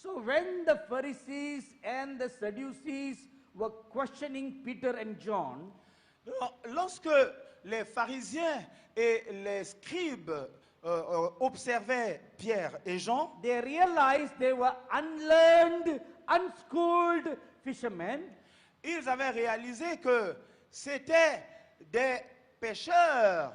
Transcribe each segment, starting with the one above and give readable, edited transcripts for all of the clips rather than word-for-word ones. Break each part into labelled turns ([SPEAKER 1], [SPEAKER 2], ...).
[SPEAKER 1] So when the Pharisees and the Sadducees were questioning Peter and John,
[SPEAKER 2] Lorsque les pharisiens et les scribes observaient Pierre et Jean,
[SPEAKER 1] they realized they were unlearned, unschooled fishermen.
[SPEAKER 2] ils avaient réalisé que c'était des pêcheurs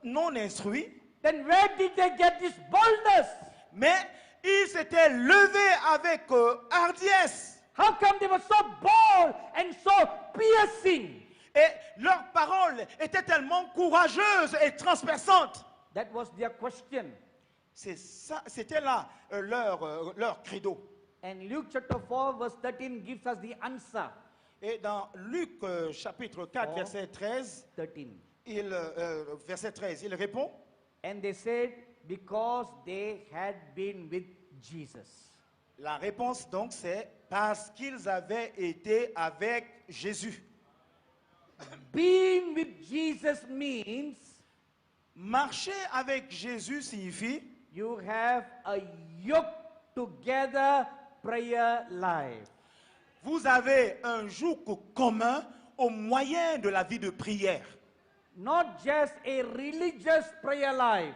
[SPEAKER 2] non instruits,
[SPEAKER 1] Then where did they get this boldness?
[SPEAKER 2] mais ils s'étaient levés avec hardiesse.
[SPEAKER 1] How come they were so bold and so piercing?
[SPEAKER 2] Et leurs paroles étaient tellement courageuses et transperçantes.
[SPEAKER 1] That was their question.
[SPEAKER 2] C'était là leur credo.
[SPEAKER 1] And Luke chapter 4 verse 13 gives us the answer.
[SPEAKER 2] Et dans Luc chapitre 4 verset 13,
[SPEAKER 1] 13.
[SPEAKER 2] verset 13, il répond,
[SPEAKER 1] And they said, because they had been with Jesus.
[SPEAKER 2] la réponse donc c'est parce qu'ils avaient été avec Jésus.
[SPEAKER 1] Being with Jesus means
[SPEAKER 2] Marcher avec Jésus signifie
[SPEAKER 1] you have a yoke together prayer life.
[SPEAKER 2] vous avez un joug commun au moyen de la vie de prière.
[SPEAKER 1] Not just a religious prayer life,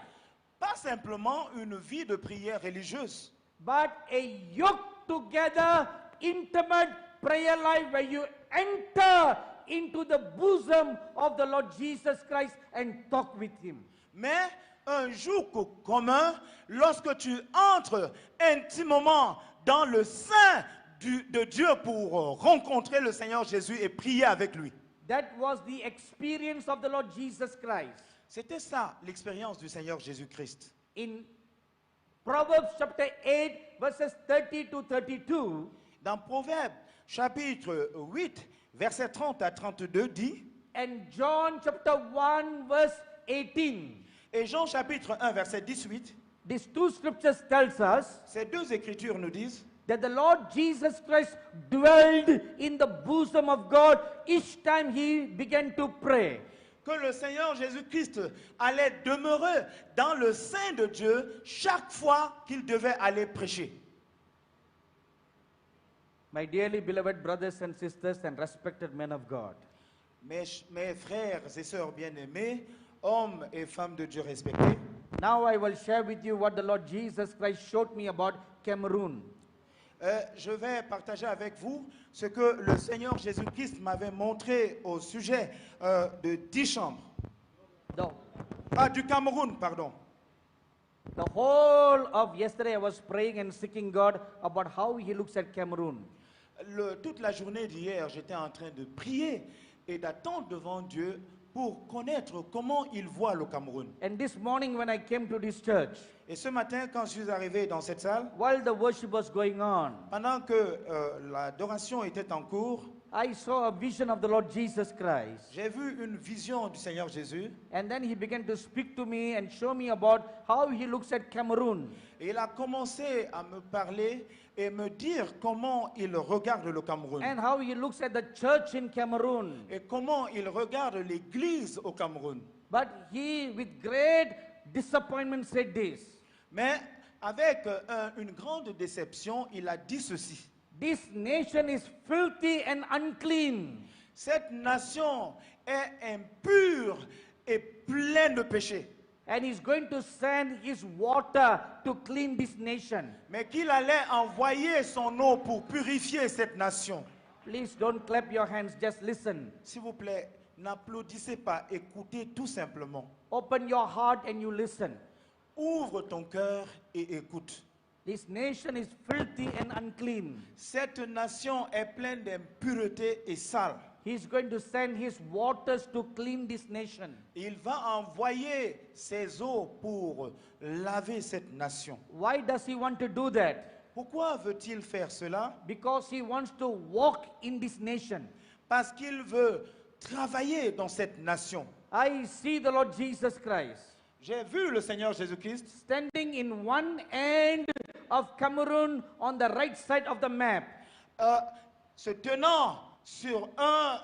[SPEAKER 2] Pas simplement une vie de prière religieuse,
[SPEAKER 1] but a yoke together intimate prayer life where you enter into the bosom of the Lord Jesus Christ and talk with him.
[SPEAKER 2] mais un joug commun lorsque tu entres intimement dans le sein de Dieu pour rencontrer le Seigneur Jésus et prier avec lui.
[SPEAKER 1] That was the experience of the Lord Jesus Christ.
[SPEAKER 2] C'était ça l'expérience du Seigneur Jésus-Christ.
[SPEAKER 1] In Proverbs chapter 8 verses 30 to 32,
[SPEAKER 2] Dans Proverbe chapitre 8 verset 30 à 32 dit,
[SPEAKER 1] and John chapter 1 verse 18,
[SPEAKER 2] et Jean chapitre 1 verset 18,
[SPEAKER 1] these two scriptures tells us
[SPEAKER 2] ces deux écritures nous disent
[SPEAKER 1] that the Lord Jesus Christ dwelled in the bosom of God each time he began to pray.
[SPEAKER 2] que le Seigneur Jésus-Christ allait demeurer dans le sein de Dieu chaque fois qu'il devait aller prêcher.
[SPEAKER 1] My dearly beloved brothers and sisters and respected men of God,
[SPEAKER 2] Mes frères et sœurs bien-aimés, hommes et femmes de Dieu respectés,
[SPEAKER 1] now I will share with you what the Lord Jesus Christ showed me about Cameroon.
[SPEAKER 2] je vais partager avec vous ce que le Seigneur Jésus-Christ m'avait montré au sujet de 10 chambres. Du Cameroun, pardon.
[SPEAKER 1] The whole of yesterday I was praying and seeking God about how he looks at Cameroon.
[SPEAKER 2] Toute la journée d'hier, j'étais en train de prier et d'attendre devant Dieu pour connaître comment il voit le Cameroun.
[SPEAKER 1] And this morning when I came to this church,
[SPEAKER 2] Et ce matin, quand je suis arrivé dans cette salle,
[SPEAKER 1] while the worship was going on,
[SPEAKER 2] pendant que l'adoration était en cours,
[SPEAKER 1] I saw a vision of the Lord Jesus Christ.
[SPEAKER 2] j'ai vu une vision du Seigneur Jésus.
[SPEAKER 1] And then he began to speak to me and show me about how he looks at Cameroon.
[SPEAKER 2] Et il a commencé à me parler et me dire comment il regarde le Cameroun.
[SPEAKER 1] And how he looks at the church in Cameroon.
[SPEAKER 2] Et comment il regarde l'église au Cameroun.
[SPEAKER 1] But he, with great disappointment, said this.
[SPEAKER 2] Mais avec une grande déception, il a dit ceci.
[SPEAKER 1] This nation is filthy and unclean.
[SPEAKER 2] Cette nation est impure et pleine de péchés.
[SPEAKER 1] And he's going to send his water to clean this nation.
[SPEAKER 2] Mais qu'il allait envoyer son eau pour purifier cette nation.
[SPEAKER 1] Please don't clap your hands, just listen.
[SPEAKER 2] S'il vous plaît, n'applaudissez pas, écoutez tout simplement.
[SPEAKER 1] Open your heart and you listen.
[SPEAKER 2] Ouvre ton cœur et écoute.
[SPEAKER 1] This nation is filthy and unclean.
[SPEAKER 2] Cette nation est pleine d'impureté et sale.
[SPEAKER 1] He's going to send his waters to clean this nation.
[SPEAKER 2] Il va envoyer ses eaux pour laver cette nation.
[SPEAKER 1] Why does he want to do that?
[SPEAKER 2] Pourquoi veut-il faire cela?
[SPEAKER 1] Because he wants to walk in this nation.
[SPEAKER 2] Parce qu'il veut travailler dans cette nation.
[SPEAKER 1] I see the Lord Jesus Christ
[SPEAKER 2] J'ai vu le Seigneur Jésus-Christ
[SPEAKER 1] standing in one end of Cameroon on the right side of the map.
[SPEAKER 2] se tenant sur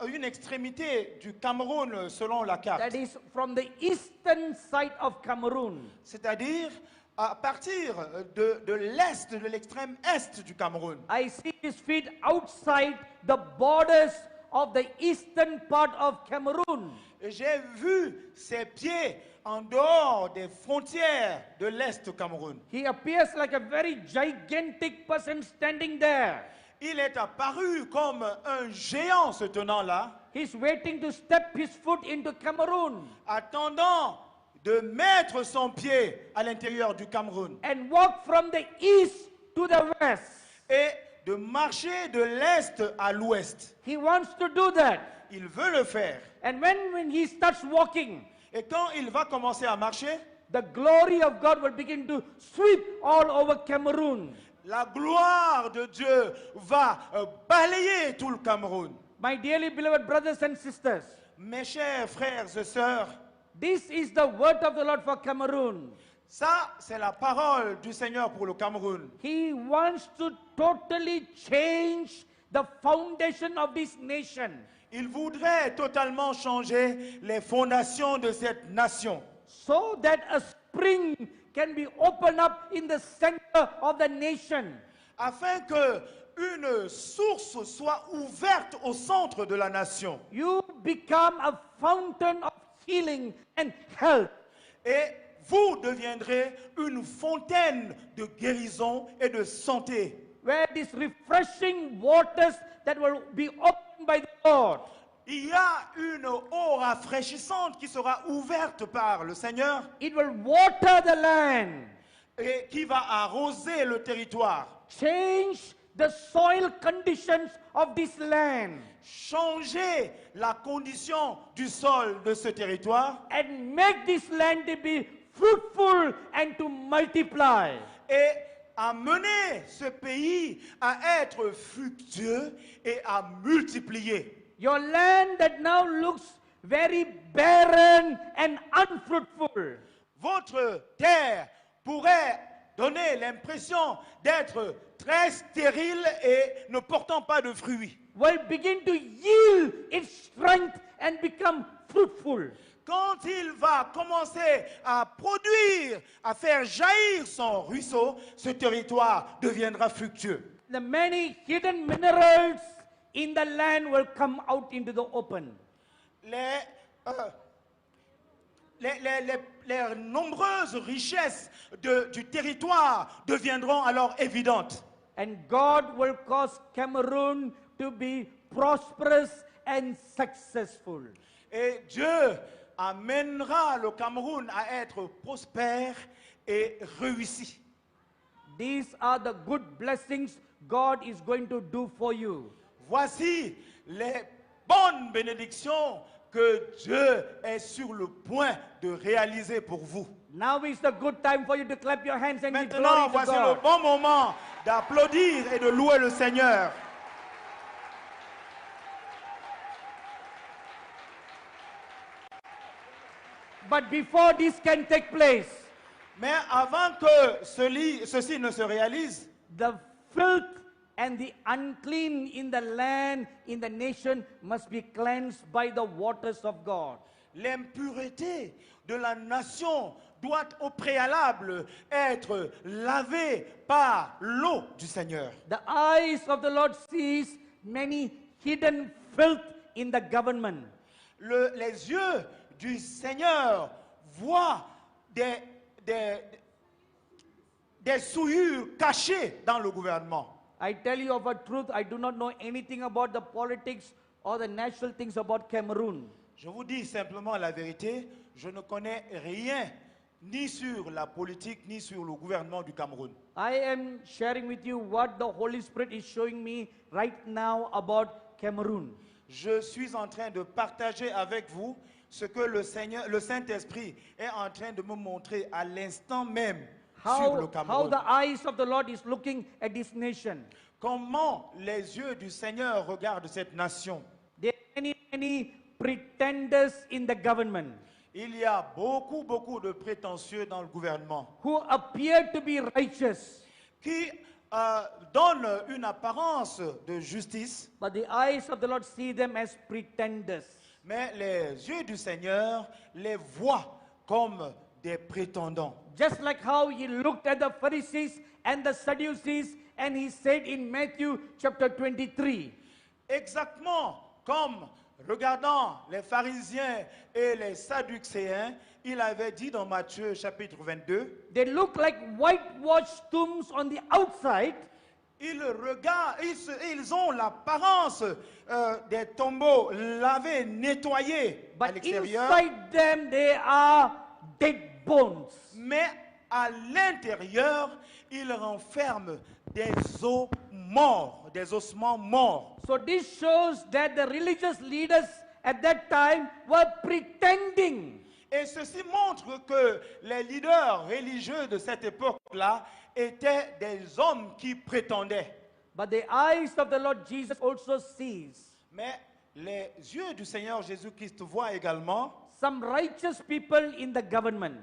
[SPEAKER 2] une extrémité du Cameroun selon la carte.
[SPEAKER 1] That is from the eastern side of Cameroon.
[SPEAKER 2] C'est-à-dire à partir de l'est, de l'extrême est du Cameroun.
[SPEAKER 1] I see his feet outside the borders of the eastern part of Cameroon.
[SPEAKER 2] J'ai vu ses pieds en dehors des frontières de l'est du Cameroun.
[SPEAKER 1] He appears like a very gigantic person standing there.
[SPEAKER 2] Il est apparu comme un géant se tenant là,
[SPEAKER 1] He's waiting to step his foot into Cameroon
[SPEAKER 2] attendant de mettre son pied à l'intérieur du Cameroun
[SPEAKER 1] and walk from the east to the west.
[SPEAKER 2] et de marcher de l'est à l'ouest.
[SPEAKER 1] He wants to do that.
[SPEAKER 2] Il veut le faire.
[SPEAKER 1] And when he starts walking,
[SPEAKER 2] Et quand il va commencer à marcher,
[SPEAKER 1] the glory of God will begin to sweep all over Cameroon.
[SPEAKER 2] la gloire de Dieu va balayer tout le Cameroun.
[SPEAKER 1] My dearly beloved brothers and sisters,
[SPEAKER 2] Mes chers frères et sœurs,
[SPEAKER 1] this is the word of the Lord for Cameroon.
[SPEAKER 2] ça c'est la parole du Seigneur pour le Cameroun.
[SPEAKER 1] He wants to totally change the foundation of this nation
[SPEAKER 2] Il voudrait totalement changer les fondations de cette nation,
[SPEAKER 1] so that a spring can be opened up in the center of the nation.
[SPEAKER 2] afin que une source soit ouverte au centre de la nation.
[SPEAKER 1] You become a fountain of healing and health.
[SPEAKER 2] Et vous deviendrez une fontaine de guérison et de santé,
[SPEAKER 1] Where these refreshing waters that will be opened by the Lord.
[SPEAKER 2] Il y a une eau rafraîchissante qui sera ouverte par le Seigneur
[SPEAKER 1] It will water the land,
[SPEAKER 2] et qui va arroser le territoire,
[SPEAKER 1] change the soil conditions of this land,
[SPEAKER 2] changer la condition du sol de ce territoire
[SPEAKER 1] and make this land to be fruitful and to multiply.
[SPEAKER 2] et amener ce pays à être fructueux et à multiplier.
[SPEAKER 1] Your land that now looks very barren and unfruitful
[SPEAKER 2] Votre terre pourrait donner l'impression d'être très stérile et ne portant pas de fruits.
[SPEAKER 1] will begin to yield its strength and become fruitful.
[SPEAKER 2] Quand il va commencer à produire, à faire jaillir son ruisseau, ce territoire deviendra fructueux.
[SPEAKER 1] The many hidden minerals in the land will come out into the open.
[SPEAKER 2] Les nombreuses richesses du territoire deviendront alors évidentes.
[SPEAKER 1] And God will cause Cameroon to be prosperous and successful.
[SPEAKER 2] Et Dieu amènera le Cameroun à être prospère et réussi.
[SPEAKER 1] These are the good blessings God is going to do for you.
[SPEAKER 2] Voici les bonnes bénédictions que Dieu est sur le point de réaliser pour vous.
[SPEAKER 1] Now is the good time for you to clap your hands and give
[SPEAKER 2] Maintenant,
[SPEAKER 1] glory to
[SPEAKER 2] voici le
[SPEAKER 1] God.
[SPEAKER 2] bon moment d'applaudir et de louer le Seigneur.
[SPEAKER 1] But before this can take place,
[SPEAKER 2] Mais avant que ceci ne se réalise,
[SPEAKER 1] the filth and the unclean in the land, in the nation, must be cleansed by the waters of God.
[SPEAKER 2] l'impureté de la nation doit au préalable être lavée par l'eau du Seigneur.
[SPEAKER 1] The eyes of the Lord sees many hidden filth in the government.
[SPEAKER 2] Les yeux du Seigneur voient des souillures cachées dans le gouvernement.
[SPEAKER 1] I tell you of a truth, I do not know anything about the politics or the national things about Cameroon.
[SPEAKER 2] Je vous dis simplement la vérité, je ne connais rien ni sur la politique ni sur le gouvernement du Cameroun.
[SPEAKER 1] I am sharing with you what the Holy Spirit is showing me right now about Cameroon.
[SPEAKER 2] Je suis en train de partager avec vous ce que le Saint-Esprit est en train de me montrer à l'instant même sur le
[SPEAKER 1] How
[SPEAKER 2] Cameroun.
[SPEAKER 1] the eyes of the Lord is looking at this nation.
[SPEAKER 2] Comment les yeux du Seigneur regardent cette nation.
[SPEAKER 1] There are many pretenders in the government
[SPEAKER 2] Il y a beaucoup de prétentieux dans le gouvernement
[SPEAKER 1] who appear to be righteous,
[SPEAKER 2] qui donnent une apparence de justice,
[SPEAKER 1] but the eyes of the Lord see them as pretenders.
[SPEAKER 2] mais les yeux du Seigneur les voient comme des prétendants.
[SPEAKER 1] Just like how he looked at the Pharisees and the Sadducees and he said in Matthew chapter 23,
[SPEAKER 2] Exactement comme regardant les pharisiens et les sadducéens, il avait dit dans Matthieu chapitre 22,
[SPEAKER 1] they look like whitewashed tombs on the outside,
[SPEAKER 2] ils regardent, ils ont l'apparence des tombeaux lavés, nettoyés à
[SPEAKER 1] but
[SPEAKER 2] l'extérieur,
[SPEAKER 1] inside them they are dead bones.
[SPEAKER 2] mais à l'intérieur, ils renferment des os morts, des ossements morts.
[SPEAKER 1] So this shows that the religious leaders at that time were pretending.
[SPEAKER 2] Et ceci montre que les leaders religieux de cette époque-là étaient des hommes qui prétendaient.
[SPEAKER 1] But the eyes of the Lord Jesus also sees
[SPEAKER 2] Mais les yeux du Seigneur Jésus-Christ voient également
[SPEAKER 1] some righteous people in the government,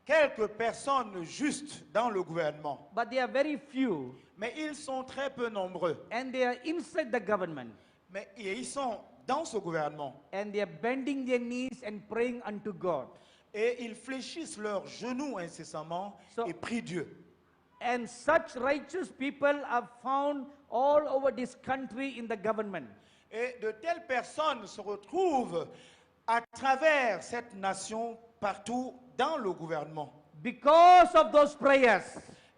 [SPEAKER 2] quelques personnes justes dans le gouvernement.
[SPEAKER 1] but they are very few
[SPEAKER 2] Mais ils sont très peu nombreux.
[SPEAKER 1] and they are inside the government
[SPEAKER 2] Mais ils sont dans ce gouvernement.
[SPEAKER 1] and they are bending their knees and praying unto God.
[SPEAKER 2] Et ils fléchissent leurs genoux incessamment
[SPEAKER 1] So-
[SPEAKER 2] et prient Dieu.
[SPEAKER 1] And such righteous people are found all over this country in the government.
[SPEAKER 2] Et de telles personnes se retrouvent à travers cette nation partout dans le gouvernement.
[SPEAKER 1] Because of those prayers,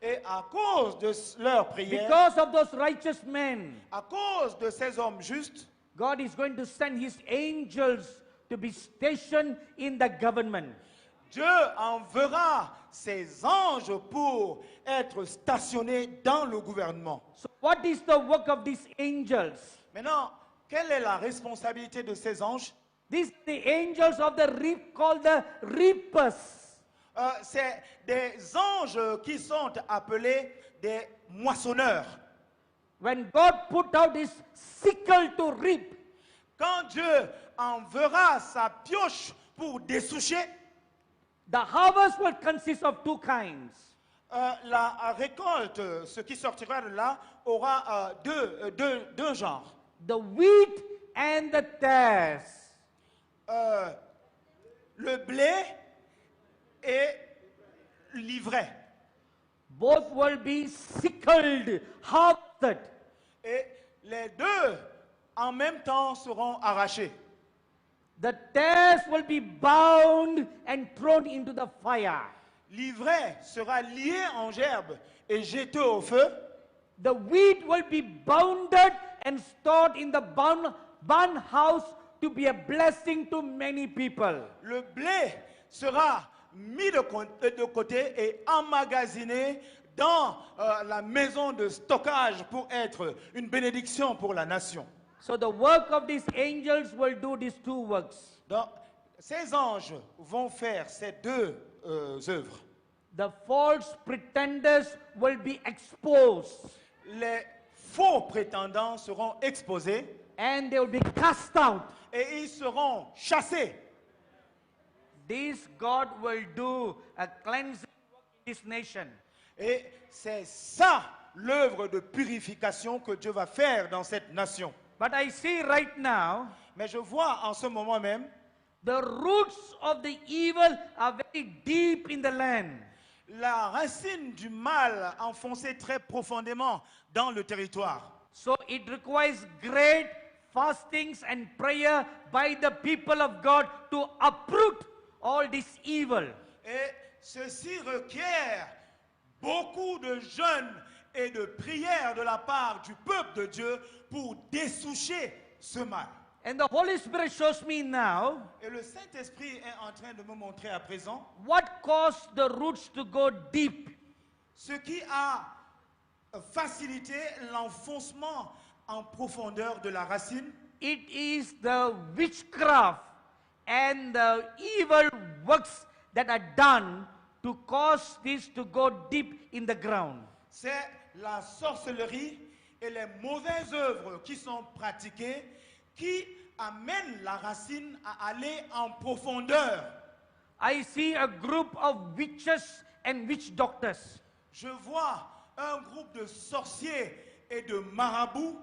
[SPEAKER 2] Et à cause de leurs prières,
[SPEAKER 1] because of those righteous men,
[SPEAKER 2] à cause de ces hommes justes,
[SPEAKER 1] God is going to send his angels to be stationed in the government.
[SPEAKER 2] Dieu enverra ses anges pour être stationnés dans le gouvernement.
[SPEAKER 1] So what is the work of these angels?
[SPEAKER 2] Maintenant, quelle est la responsabilité de ces anges?
[SPEAKER 1] These are the angels of the reap called the reapers.
[SPEAKER 2] C'est des anges qui sont appelés des moissonneurs.
[SPEAKER 1] When God put out his sickle to reap,
[SPEAKER 2] Quand Dieu enverra sa pioche pour dessoucher,
[SPEAKER 1] the harvest will consist of two kinds.
[SPEAKER 2] la récolte, ce qui sortira de là, aura deux genres.
[SPEAKER 1] The wheat and the tares.
[SPEAKER 2] Le blé et l'ivraie.
[SPEAKER 1] Both will be sickled, harvested.
[SPEAKER 2] Et les deux, en même temps, seront arrachés.
[SPEAKER 1] The tares will be bound and thrown into the fire.
[SPEAKER 2] L'ivraie sera lié en gerbe et jeté au feu.
[SPEAKER 1] The wheat will be bounded and stored in the barn house to be a blessing to many people.
[SPEAKER 2] Le blé sera mis de côté et emmagasiné dans la maison de stockage pour être une bénédiction pour la nation.
[SPEAKER 1] So the work of these angels will do these two works.
[SPEAKER 2] Donc, ces anges vont faire ces deux œuvres.
[SPEAKER 1] The false pretenders will be exposed
[SPEAKER 2] Les faux prétendants seront exposés
[SPEAKER 1] and they will be cast out.
[SPEAKER 2] et ils seront chassés.
[SPEAKER 1] This God will do a cleansing work in this nation.
[SPEAKER 2] Et c'est ça l'œuvre de purification que Dieu va faire dans cette nation.
[SPEAKER 1] But I see right now,
[SPEAKER 2] Mais je vois en ce moment même,
[SPEAKER 1] the roots of the evil are very deep in the land.
[SPEAKER 2] la racine du mal enfoncée très profondément dans le territoire.
[SPEAKER 1] So it requires great fastings and prayer by the people of God to uproot all this evil.
[SPEAKER 2] Et ceci requiert beaucoup de jeûnes et de prières de la part du peuple de Dieu pour dessoucher ce mal.
[SPEAKER 1] And the Holy Spirit shows me now
[SPEAKER 2] Et le Saint-Esprit est en train de me montrer à présent
[SPEAKER 1] what caused the roots to go deep.
[SPEAKER 2] ce qui a facilité l'enfoncement en profondeur de la racine.
[SPEAKER 1] It is the witchcraft and the evil works that are done to cause this to go deep in the ground.
[SPEAKER 2] C'est la sorcellerie et les mauvaises œuvres qui sont pratiquées qui amènent la racine à aller en profondeur.
[SPEAKER 1] I see a group of witches and witch doctors.
[SPEAKER 2] Je vois un groupe de sorciers et de marabouts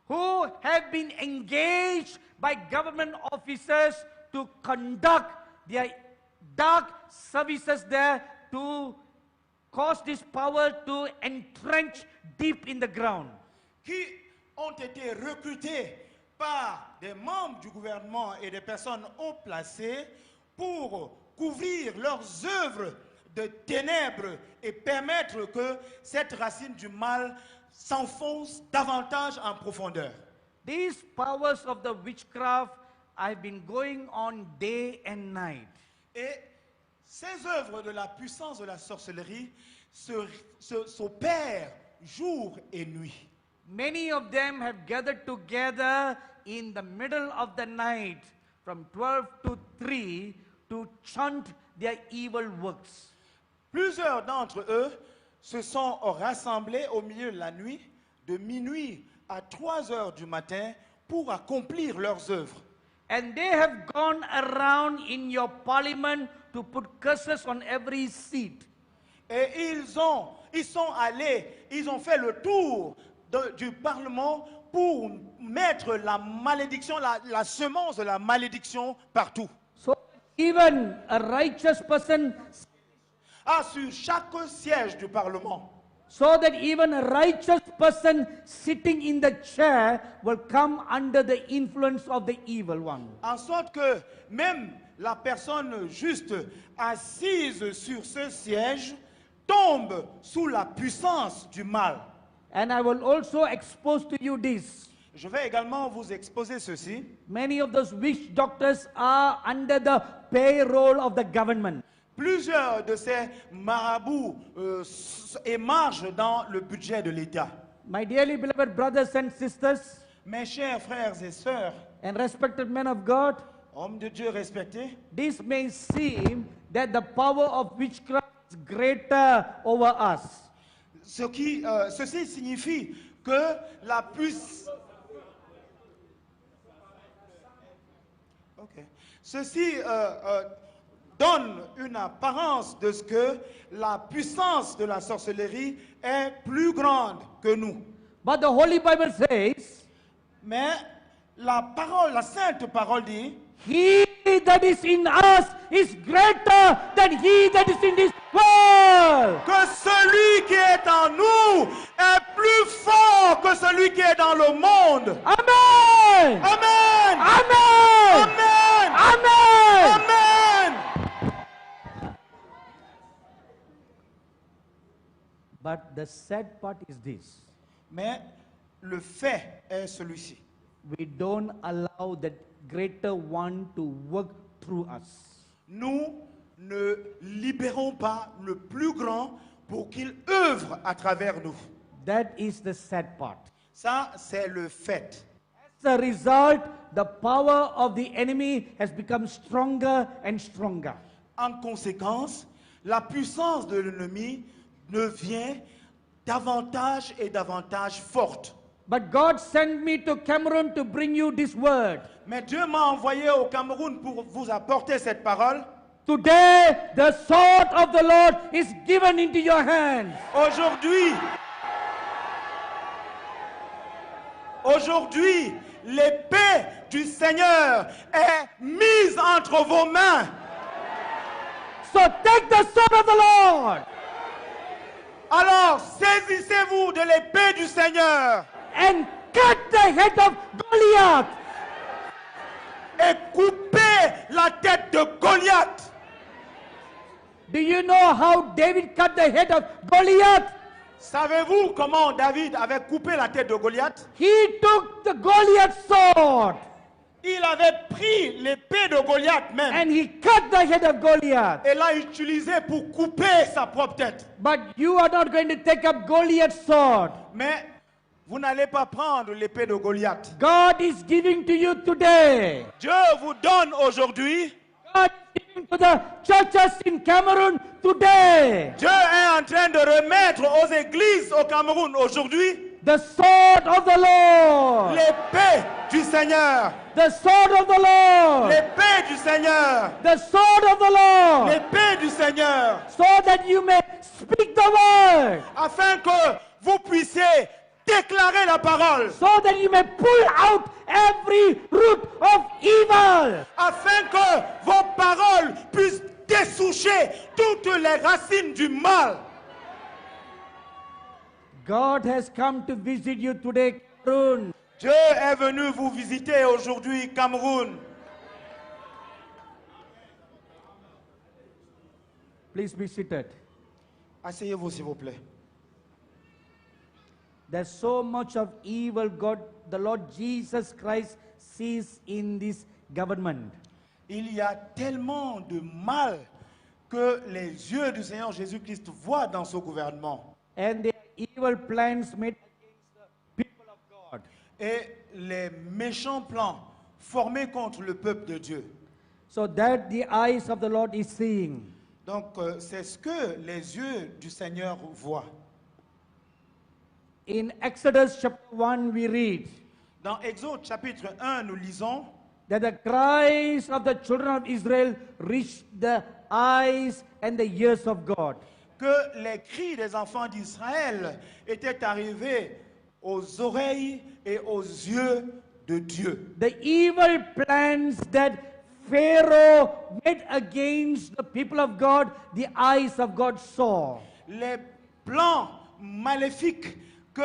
[SPEAKER 1] Who have been engaged by government officers to conduct their dark services there to cause this power to entrench deep in the ground.
[SPEAKER 2] qui ont été recrutés par des membres du gouvernement et des personnes haut placées pour couvrir leurs œuvres de ténèbres et permettre que cette racine du mal s'enfonce davantage en profondeur.
[SPEAKER 1] These powers of the witchcraft have been going on day and night.
[SPEAKER 2] Et ces œuvres de la puissance de la sorcellerie s'opèrent jour et nuit.
[SPEAKER 1] Many of them have gathered together in the middle of the night from 12 to 3 to chant their evil works.
[SPEAKER 2] Plusieurs d'entre eux se sont rassemblés au milieu de la nuit, de minuit à 3 heures du matin, pour accomplir leurs œuvres.
[SPEAKER 1] And they have gone around in your parliament to put curses on every seat.
[SPEAKER 2] Et ils sont allés, ils ont fait le tour du Parlement pour mettre la malédiction, la semence de la malédiction partout.
[SPEAKER 1] So even a righteous person,
[SPEAKER 2] Sur chaque siège du Parlement.
[SPEAKER 1] so that even a righteous person sitting in the chair will come under the influence of the evil one.
[SPEAKER 2] En sorte que même la personne juste assise sur ce siège tombe sous la puissance du mal.
[SPEAKER 1] And I will also expose to you this.
[SPEAKER 2] Je vais également vous exposer ceci.
[SPEAKER 1] Many of those witch doctors are under the payroll of the government.
[SPEAKER 2] Plusieurs de ces marabouts émargent dans le budget de l'État.
[SPEAKER 1] My dearly beloved brothers and sisters
[SPEAKER 2] Mes chers frères et sœurs,
[SPEAKER 1] and respected men of God,
[SPEAKER 2] hommes de Dieu respectés,
[SPEAKER 1] this may seem that the power of witchcraft is greater over us.
[SPEAKER 2] ceci signifie que la puissance... Ceci donne une apparence de ce que la puissance de la sorcellerie est plus grande que nous.
[SPEAKER 1] But the Holy Bible says,
[SPEAKER 2] Mais la parole, la sainte parole dit,
[SPEAKER 1] he that is in us is greater than he that is in this world.
[SPEAKER 2] que celui qui est en nous est plus fort que celui qui est dans le monde.
[SPEAKER 1] Amen.
[SPEAKER 2] Amen.
[SPEAKER 1] Amen.
[SPEAKER 2] Amen.
[SPEAKER 1] Amen.
[SPEAKER 2] Amen.
[SPEAKER 1] But the sad part is this.
[SPEAKER 2] Mais le fait est celui-ci.
[SPEAKER 1] We don't allow that greater one to work through us.
[SPEAKER 2] Nous ne libérons pas le plus grand pour qu'il œuvre à travers nous.
[SPEAKER 1] That is the sad part.
[SPEAKER 2] Ça, c'est le fait.
[SPEAKER 1] As a result, the power of the enemy has become stronger and stronger.
[SPEAKER 2] En conséquence, la puissance de l'ennemi devient davantage et davantage forte.
[SPEAKER 1] But God sent me to Cameroon to bring you this word.
[SPEAKER 2] Mais Dieu m'a envoyé au Cameroun pour vous apporter cette parole.
[SPEAKER 1] Today, the sword of the Lord is given into your hands.
[SPEAKER 2] Aujourd'hui, l'épée du Seigneur est mise entre vos mains.
[SPEAKER 1] So take the sword of the Lord
[SPEAKER 2] Alors, saisissez-vous de l'épée du Seigneur
[SPEAKER 1] and cut the head of Goliath.
[SPEAKER 2] et coupez la tête de Goliath.
[SPEAKER 1] Do you know how David cut the head of Goliath?
[SPEAKER 2] Savez-vous comment David avait coupé la tête de Goliath?
[SPEAKER 1] He took the Goliath sword
[SPEAKER 2] Il avait pris l'épée de Goliath même
[SPEAKER 1] and he cut the head of Goliath.
[SPEAKER 2] et l'a utilisée pour couper sa propre tête.
[SPEAKER 1] But you are not going to take up Goliath's sword.
[SPEAKER 2] Mais vous n'allez pas prendre l'épée de Goliath.
[SPEAKER 1] God is giving to you today.
[SPEAKER 2] Dieu vous donne aujourd'hui.
[SPEAKER 1] God is giving to the churches in Cameroon today.
[SPEAKER 2] Dieu est en train de remettre aux églises au Cameroun aujourd'hui
[SPEAKER 1] The sword of the Lord.
[SPEAKER 2] l'épée du Seigneur.
[SPEAKER 1] The sword of the Lord.
[SPEAKER 2] L'épée du Seigneur.
[SPEAKER 1] The sword of the Lord.
[SPEAKER 2] L'épée du Seigneur.
[SPEAKER 1] So that you may speak the word.
[SPEAKER 2] Afin que vous puissiez déclarer la parole.
[SPEAKER 1] So that you may pull out every root of evil.
[SPEAKER 2] Afin que vos paroles puissent dessoucher toutes les racines du mal.
[SPEAKER 1] God has come to visit you today, Cameroon.
[SPEAKER 2] Dieu est venu vous visiter aujourd'hui, Cameroun.
[SPEAKER 1] Please be seated.
[SPEAKER 2] Asseyez-vous, s'il vous plaît.
[SPEAKER 1] There's so much of evil God, the Lord Jesus Christ, sees in this government.
[SPEAKER 2] Il y a tellement de mal que les yeux du Seigneur Jésus-Christ voient dans ce gouvernement.
[SPEAKER 1] And the evil plans made against the people of God.
[SPEAKER 2] Et les méchants plans formés contre le peuple de Dieu.
[SPEAKER 1] So that the eyes of the Lord is seeing.
[SPEAKER 2] Donc, c'est ce que les yeux du Seigneur voient.
[SPEAKER 1] In Exodus chapter 1, we read
[SPEAKER 2] Dans Exode chapitre 1, nous lisons
[SPEAKER 1] that the cries of the children of Israel reached the eyes and the ears of God.
[SPEAKER 2] que les cris des enfants d'Israël étaient arrivés aux oreilles et aux yeux de Dieu.
[SPEAKER 1] The evil plans that Pharaoh made against the people of God, the eyes of God saw.
[SPEAKER 2] Les plans maléfiques que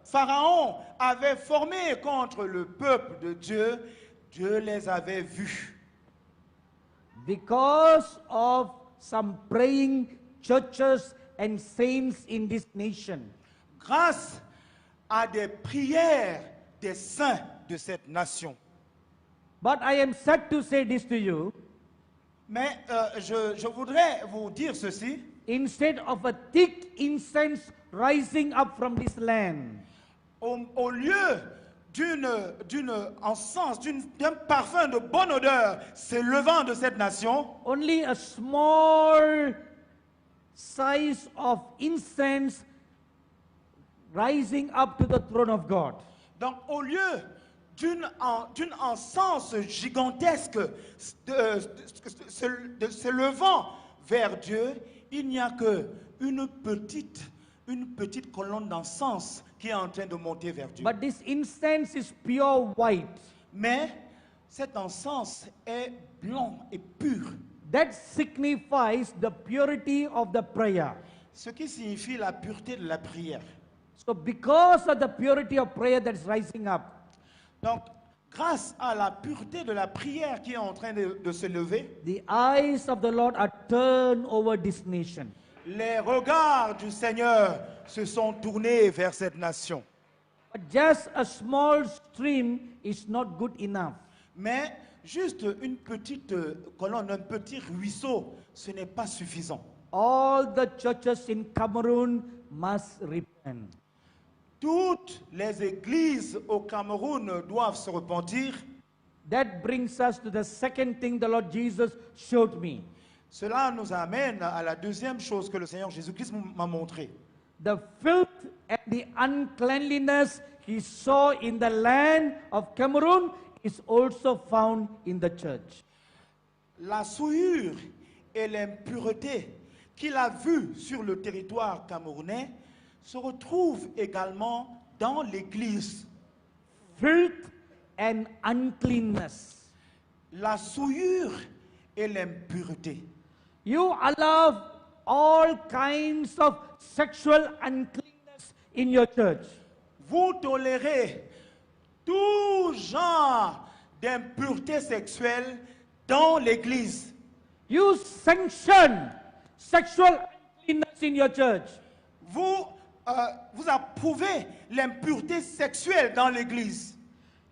[SPEAKER 2] Pharaon avait formés contre le peuple de Dieu, Dieu les avait vus.
[SPEAKER 1] Because of some praying churches and saints in this nation.
[SPEAKER 2] Grâce à des prières des saints de cette nation.
[SPEAKER 1] But I am sad to say this to you.
[SPEAKER 2] Mais je voudrais vous dire ceci.
[SPEAKER 1] Instead of a thick incense rising up from this land,
[SPEAKER 2] Au lieu d'un parfum de bonne odeur s'élevant de cette nation,
[SPEAKER 1] only a small size of incense rising up to the throne of God.
[SPEAKER 2] donc au lieu d'une encens gigantesque de s'élevant vers Dieu, il n'y a que une petite colonne d'encens qui est en train de monter vers Dieu.
[SPEAKER 1] But this incense is pure white.
[SPEAKER 2] Mais cet encens est blanc et pur,
[SPEAKER 1] That signifies the purity of the prayer.
[SPEAKER 2] ce qui signifie la pureté de la prière.
[SPEAKER 1] So because of the purity of prayer that's rising up,
[SPEAKER 2] Donc, grâce à la pureté de la prière qui est en train de se lever,
[SPEAKER 1] the eyes of the Lord are turned over this nation.
[SPEAKER 2] les regards du Seigneur se sont tournés vers cette nation.
[SPEAKER 1] But just a small stream is not good enough.
[SPEAKER 2] Mais juste une petite colonne, un petit ruisseau, ce n'est pas suffisant.
[SPEAKER 1] All the churches in Cameroon must repent.
[SPEAKER 2] Toutes les églises au Cameroun doivent se repentir.
[SPEAKER 1] That brings us to the second thing the Lord Jesus showed me.
[SPEAKER 2] Cela nous amène à la deuxième chose que le Seigneur Jésus-Christ m'a montré.
[SPEAKER 1] The filth and the uncleanliness he saw in the land of Cameroon is also found in the church.
[SPEAKER 2] La souillure et l'impureté qu'il a vues sur le territoire camerounais se retrouvent également dans l'Église.
[SPEAKER 1] Filth and uncleanness.
[SPEAKER 2] La souillure et l'impureté.
[SPEAKER 1] You allow all kinds of sexual uncleanness in your church.
[SPEAKER 2] Vous tolérez tout genre d'impureté sexuelle dans l'Église.
[SPEAKER 1] You sanction sexual uncleanness in your church.
[SPEAKER 2] Vous approuvez l'impureté sexuelle dans l'Église.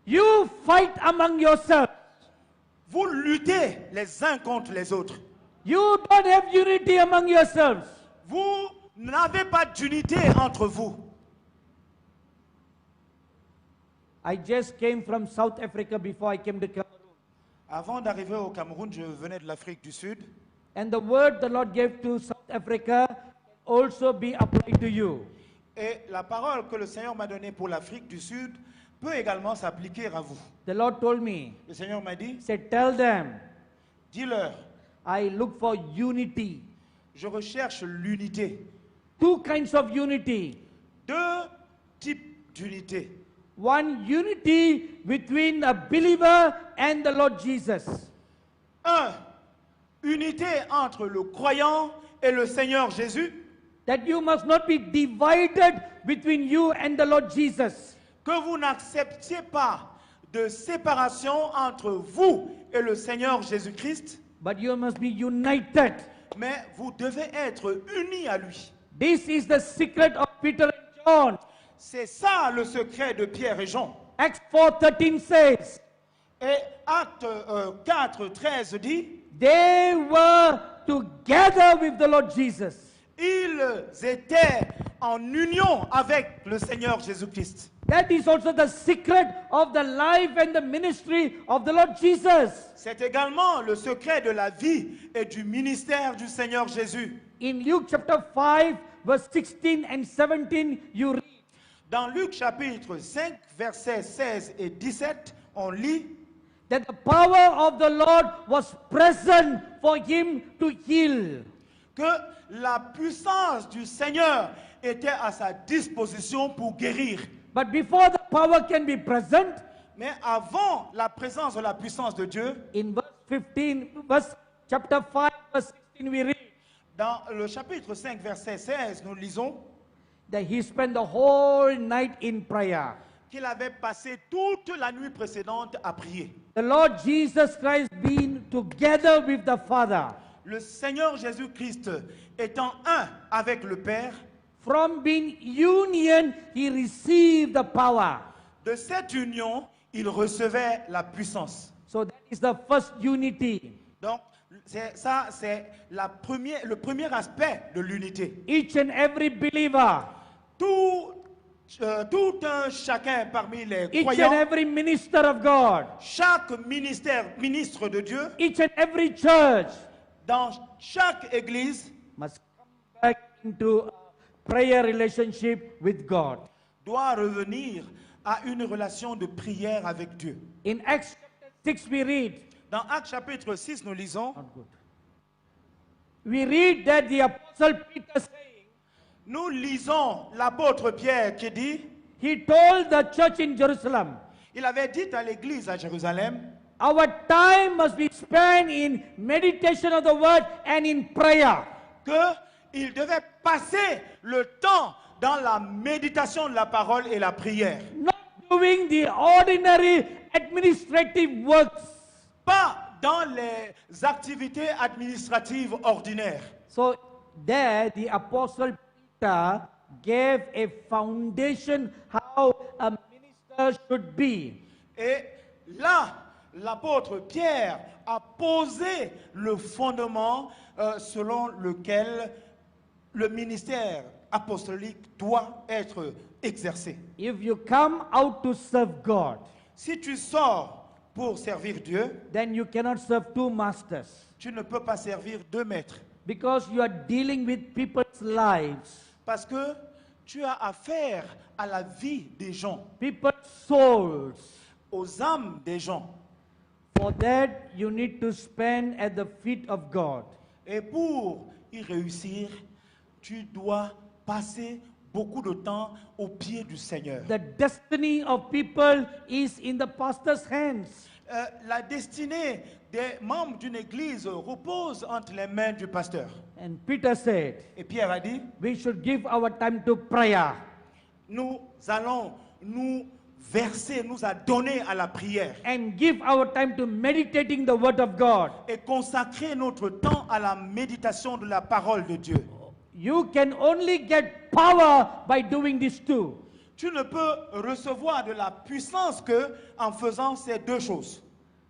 [SPEAKER 1] You fight among yourselves.
[SPEAKER 2] Vous luttez les uns contre les autres.
[SPEAKER 1] You don't have unity among yourselves.
[SPEAKER 2] Vous n'avez pas d'unité entre vous.
[SPEAKER 1] I just came from South Africa before I came to Cameroon.
[SPEAKER 2] Avant d'arriver au Cameroun, je venais de l'Afrique du Sud.
[SPEAKER 1] And the word the Lord gave to South Africa can also be applied to you.
[SPEAKER 2] Et la parole que le Seigneur m'a donnée pour l'Afrique du Sud peut également s'appliquer à vous.
[SPEAKER 1] The Lord told me,
[SPEAKER 2] Le Seigneur m'a dit,
[SPEAKER 1] He said, tell them,
[SPEAKER 2] dis-leur,
[SPEAKER 1] I look for unity.
[SPEAKER 2] je recherche l'unité.
[SPEAKER 1] Two kinds of unity.
[SPEAKER 2] Deux types d'unité.
[SPEAKER 1] One, unity between a believer and the Lord Jesus.
[SPEAKER 2] Un, unité entre le croyant et le Seigneur Jésus,
[SPEAKER 1] that you must not be divided between you and the Lord Jesus.
[SPEAKER 2] que vous n'acceptiez pas de séparation entre vous et le Seigneur Jésus-Christ,
[SPEAKER 1] But you must be united.
[SPEAKER 2] mais vous devez être unis à lui.
[SPEAKER 1] This is the secret of Peter and John.
[SPEAKER 2] C'est ça le secret de Pierre et Jean.
[SPEAKER 1] Acts 4:13 says,
[SPEAKER 2] Et Acte 4, 13 dit,
[SPEAKER 1] they were together with the Lord Jesus.
[SPEAKER 2] ils étaient en union avec le Seigneur Jésus-Christ.
[SPEAKER 1] That is also the secret of the life and the ministry of the Lord Jesus.
[SPEAKER 2] C'est également le secret de la vie et du ministère du Seigneur Jésus.
[SPEAKER 1] In Luke chapter 5, verse 16 and 17, you read,
[SPEAKER 2] Dans Luc chapitre 5, versets 16 et 17, on lit
[SPEAKER 1] that the power of the Lord was present for him to heal.
[SPEAKER 2] que la puissance du Seigneur était à sa disposition pour guérir.
[SPEAKER 1] But before the power can be present,
[SPEAKER 2] Mais avant la présence de la puissance de Dieu,
[SPEAKER 1] in chapter 5, verse 16, we read
[SPEAKER 2] dans le chapitre 5, verset 16, nous lisons
[SPEAKER 1] that he spent the whole night in prayer.
[SPEAKER 2] qu'il avait passé toute la nuit précédente à prier.
[SPEAKER 1] The Lord Jesus Christ being together with the Father.
[SPEAKER 2] Le Seigneur Jésus-Christ étant un avec le Père,
[SPEAKER 1] From being union, he received the power.
[SPEAKER 2] de cette union, il recevait la puissance.
[SPEAKER 1] So that is the first unity.
[SPEAKER 2] Donc, ça, c'est le premier aspect de l'unité.
[SPEAKER 1] Each and every believer,
[SPEAKER 2] Tout un chacun parmi les
[SPEAKER 1] each and
[SPEAKER 2] croyants,
[SPEAKER 1] every minister of God,
[SPEAKER 2] chaque ministre de Dieu,
[SPEAKER 1] each and every church
[SPEAKER 2] dans chaque église,
[SPEAKER 1] must come back into a prayer relationship with God.
[SPEAKER 2] doit revenir à une relation de prière avec Dieu.
[SPEAKER 1] In Acts chapter 6 we read,
[SPEAKER 2] Dans Actes chapitre 6, nous lisons,
[SPEAKER 1] not good. We read that the apostle Peter saying,
[SPEAKER 2] nous lisons l'apôtre Pierre qui dit,
[SPEAKER 1] he told the church in Jerusalem,
[SPEAKER 2] il avait dit à l'église à Jérusalem,
[SPEAKER 1] our time must be spent in meditation of the word and in prayer.
[SPEAKER 2] qu'il devait passer le temps dans la méditation de la parole et la prière.
[SPEAKER 1] Not doing the ordinary administrative works.
[SPEAKER 2] Pas dans les activités administratives ordinaires.
[SPEAKER 1] So there the apostle Peter gave a foundation how a minister should be.
[SPEAKER 2] Et là, l'apôtre Pierre a posé le fondement selon lequel le ministère apostolique doit être exercé.
[SPEAKER 1] If you come out to serve God,
[SPEAKER 2] Si tu sors pour servir Dieu,
[SPEAKER 1] then you cannot serve two masters
[SPEAKER 2] tu ne peux pas servir deux maîtres.
[SPEAKER 1] because you are dealing with people's lives,
[SPEAKER 2] Parce que tu as affaire à la vie des gens,
[SPEAKER 1] people's souls.
[SPEAKER 2] aux âmes des gens.
[SPEAKER 1] For that, you need to spend at the feet of God.
[SPEAKER 2] Et pour y réussir, tu dois passer beaucoup de temps aux pieds du Seigneur.
[SPEAKER 1] The destiny of people is in the pastor's hands.
[SPEAKER 2] La destinée des membres d'une église repose entre les mains du pasteur.
[SPEAKER 1] And Peter said,
[SPEAKER 2] Et Pierre a dit,
[SPEAKER 1] we should give our time to prayer.
[SPEAKER 2] nous allons nous verser, nous adonner à la prière
[SPEAKER 1] And give our time to meditating the word of God.
[SPEAKER 2] et consacrer notre temps à la méditation de la parole de Dieu.
[SPEAKER 1] You can only get power by doing these two.
[SPEAKER 2] Tu ne peux recevoir de la puissance que en faisant ces deux choses.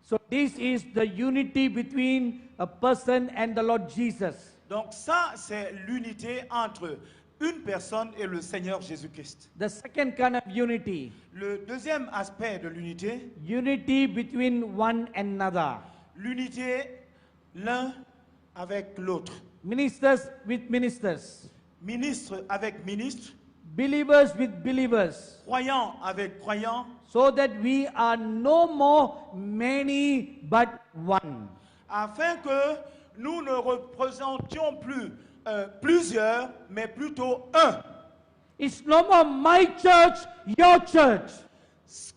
[SPEAKER 1] So this is the unity between a person and the Lord Jesus.
[SPEAKER 2] Donc ça, c'est l'unité entre une personne et le Seigneur Jésus-Christ.
[SPEAKER 1] The second kind of unity,
[SPEAKER 2] Le deuxième aspect de l'unité,
[SPEAKER 1] unity between one another.
[SPEAKER 2] l'unité l'un avec l'autre.
[SPEAKER 1] Ministers with ministers.
[SPEAKER 2] Ministre avec ministre,
[SPEAKER 1] Believers with believers.
[SPEAKER 2] croyant avec croyant,
[SPEAKER 1] So that we are no more many but one.
[SPEAKER 2] afin que nous ne représentions plus plusieurs, mais plutôt un.
[SPEAKER 1] It's no more my church, your church.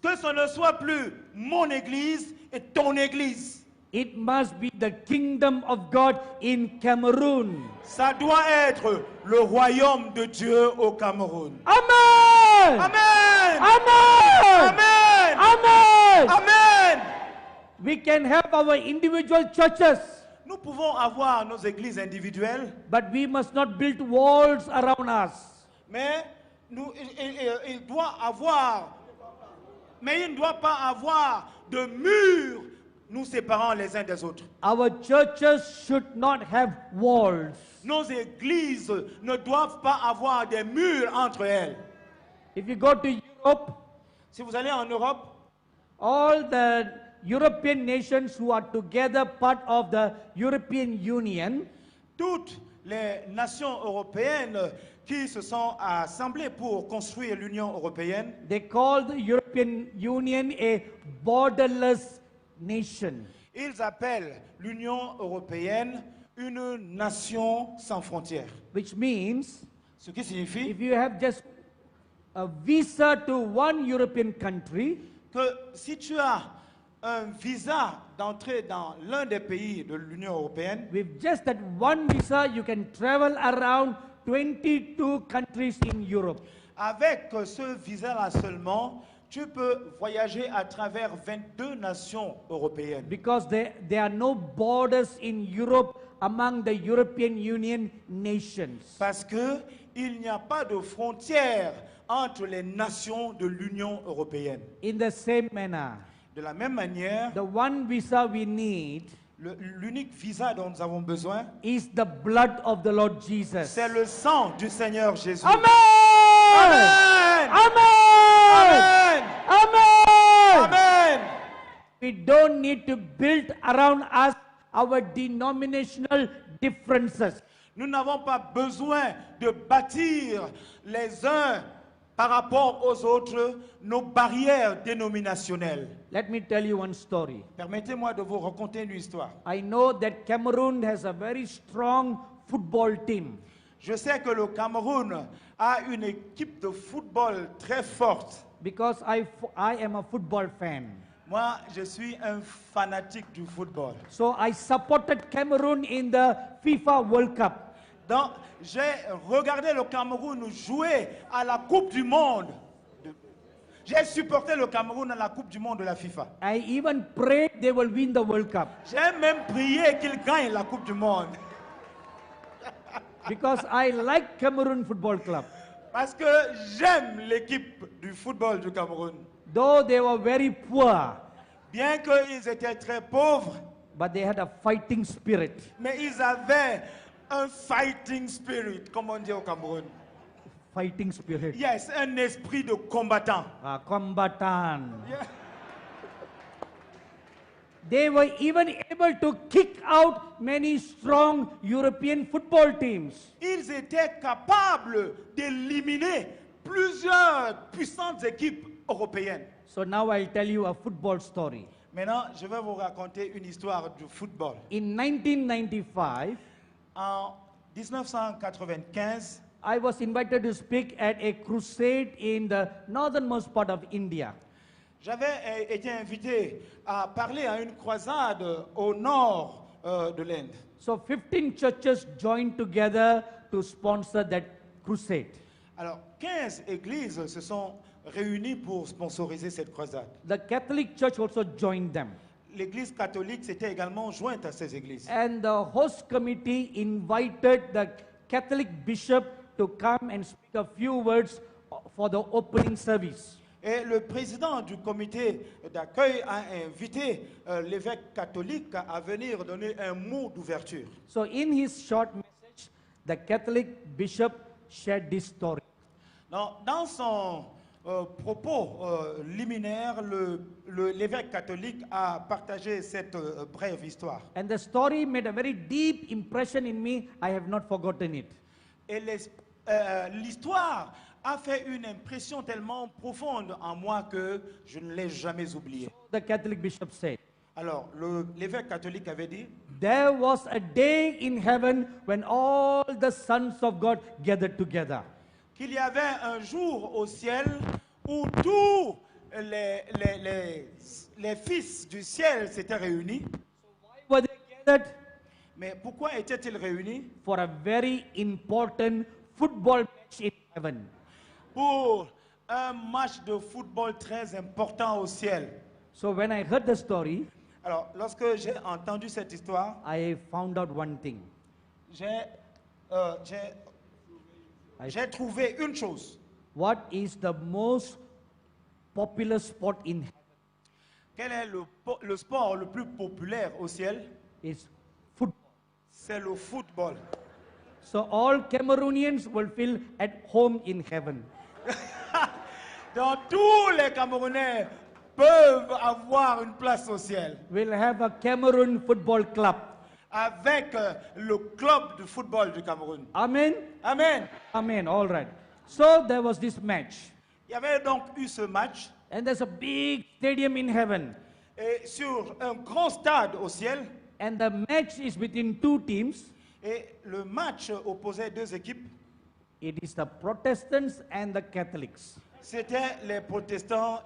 [SPEAKER 2] Que ce ne soit plus mon église et ton église.
[SPEAKER 1] It must be the kingdom of God in Cameroon.
[SPEAKER 2] Ça doit être le royaume de Dieu au Cameroun.
[SPEAKER 1] Amen!
[SPEAKER 2] Amen.
[SPEAKER 1] Amen!
[SPEAKER 2] Amen.
[SPEAKER 1] Amen!
[SPEAKER 2] Amen.
[SPEAKER 1] We can have our individual churches,
[SPEAKER 2] Nous pouvons avoir nos églises individuelles,
[SPEAKER 1] but we must not build walls around us.
[SPEAKER 2] mais il doit avoir, mais il ne doit pas avoir de murs nous séparant les uns des autres.
[SPEAKER 1] Our churches should not have walls.
[SPEAKER 2] Nos églises ne doivent pas avoir des murs entre elles.
[SPEAKER 1] If you go to Europe,
[SPEAKER 2] Si vous allez en Europe,
[SPEAKER 1] all the European nations who are together part of the European Union,
[SPEAKER 2] toutes les nations européennes qui se sont assemblées pour construire l'Union européenne,
[SPEAKER 1] they call the European Union a borderless nation.
[SPEAKER 2] ils appellent l'Union européenne une nation sans frontières.
[SPEAKER 1] Which means
[SPEAKER 2] Ce qui signifie
[SPEAKER 1] if you have just a visa to one European country,
[SPEAKER 2] que si tu as un visa d'entrée dans l'un des pays de l'Union européenne,
[SPEAKER 1] with just that one visa, you can travel around 22 countries in Europe.
[SPEAKER 2] avec ce visa-là seulement, tu peux voyager à travers 22 nations européennes.
[SPEAKER 1] Because there are no borders in Europe among the European Union nations.
[SPEAKER 2] Parce que il n'y a pas de frontières entre les nations de l'Union européenne.
[SPEAKER 1] In the same manner,
[SPEAKER 2] De la même manière,
[SPEAKER 1] the one visa we need
[SPEAKER 2] l'unique visa dont nous avons besoin,
[SPEAKER 1] is the blood of the Lord Jesus.
[SPEAKER 2] c'est le sang du Seigneur Jésus.
[SPEAKER 1] Amen!
[SPEAKER 2] Amen.
[SPEAKER 1] Amen!
[SPEAKER 2] Amen.
[SPEAKER 1] Amen!
[SPEAKER 2] Amen.
[SPEAKER 1] We don't need to build around us our denominational differences.
[SPEAKER 2] Nous n'avons pas besoin de bâtir les uns par rapport aux autres nos barrières dénominationnelles.
[SPEAKER 1] Let me tell you one story.
[SPEAKER 2] Permettez-moi de vous raconter une histoire.
[SPEAKER 1] I know that Cameroon has a very strong football team.
[SPEAKER 2] Je sais que le Cameroun a une équipe de football très forte.
[SPEAKER 1] Because I am a football fan.
[SPEAKER 2] Moi, je suis un fanatique du football.
[SPEAKER 1] So I supported Cameroon in the FIFA World Cup.
[SPEAKER 2] Donc, j'ai regardé le Cameroun jouer à la Coupe du Monde. J'ai supporté le Cameroun à la Coupe du Monde de la FIFA.
[SPEAKER 1] I even prayed they will win the World Cup.
[SPEAKER 2] J'ai même prié qu'il gagne la Coupe du Monde.
[SPEAKER 1] Because I like Cameroon Football Club.
[SPEAKER 2] Parce que j'aime l'équipe du football du Cameroun.
[SPEAKER 1] Though they were very poor,
[SPEAKER 2] Bien qu'ils étaient très pauvres,
[SPEAKER 1] but they had a fighting spirit.
[SPEAKER 2] mais ils avaient un fighting spirit, comme on dit au Cameroun.
[SPEAKER 1] Fighting spirit.
[SPEAKER 2] Yes, un esprit de combattant.
[SPEAKER 1] Combatant.
[SPEAKER 2] Yeah.
[SPEAKER 1] They were even able to kick out many strong European football teams.
[SPEAKER 2] Ils étaient capables d'éliminer plusieurs puissantes équipes européennes.
[SPEAKER 1] So now I'll tell you a football story.
[SPEAKER 2] Maintenant, je vais vous raconter une histoire du football.
[SPEAKER 1] In 1995,
[SPEAKER 2] En 1995,
[SPEAKER 1] I was invited to speak at a crusade in the northernmost part of India.
[SPEAKER 2] j'avais été invité à parler à une croisade au nord de l'Inde.
[SPEAKER 1] So 15 churches joined together to sponsor that crusade.
[SPEAKER 2] Alors, 15 églises se sont réunies pour sponsoriser cette croisade.
[SPEAKER 1] The Catholic Church also joined them.
[SPEAKER 2] L'Église catholique s'était également jointe à ces églises.
[SPEAKER 1] And the host committee invited the Catholic bishop to come and speak a few words for the opening service.
[SPEAKER 2] Et le président du comité d'accueil a invité l'évêque catholique à venir donner un mot d'ouverture.
[SPEAKER 1] So in his short message, the Catholic bishop shared this story.
[SPEAKER 2] Dans son propos liminaire, l'évêque catholique a partagé cette brève histoire.
[SPEAKER 1] And the story made a very deep impression in me. I have not forgotten it.
[SPEAKER 2] Et l'histoire a fait une impression tellement profonde en moi que je ne l'ai jamais oubliée.
[SPEAKER 1] The Catholic bishop said,
[SPEAKER 2] Alors, l'évêque catholique avait dit,
[SPEAKER 1] there was a day in heaven when all the sons of God gathered together.
[SPEAKER 2] qu'il y avait un jour au ciel où tous les fils du ciel s'étaient réunis.
[SPEAKER 1] gathered
[SPEAKER 2] Mais pourquoi étaient-ils réunis?
[SPEAKER 1] for a very important football match in heaven.
[SPEAKER 2] Pour un match de football très important au ciel.
[SPEAKER 1] So when I heard the story,
[SPEAKER 2] Alors, lorsque j'ai entendu cette histoire,
[SPEAKER 1] I found out one thing.
[SPEAKER 2] j'ai
[SPEAKER 1] I-
[SPEAKER 2] j'ai trouvé une chose.
[SPEAKER 1] What is the most popular sport in heaven?
[SPEAKER 2] Quel est le sport le plus populaire au ciel?
[SPEAKER 1] Is football.
[SPEAKER 2] C'est le football.
[SPEAKER 1] So all Cameroonians will feel at home in heaven.
[SPEAKER 2] Donc tous les Camerounais peuvent avoir une place au ciel
[SPEAKER 1] We'll have a Cameroon football club.
[SPEAKER 2] avec le club de football du Cameroun.
[SPEAKER 1] Amen.
[SPEAKER 2] Amen.
[SPEAKER 1] Amen. All right. So there was this match,
[SPEAKER 2] Il y avait donc eu ce match
[SPEAKER 1] and there's a big stadium in heaven,
[SPEAKER 2] et sur un grand stade au ciel
[SPEAKER 1] and the match is between two teams.
[SPEAKER 2] et le match opposait deux équipes.
[SPEAKER 1] It is the Protestants and the Catholics.
[SPEAKER 2] C'était les protestants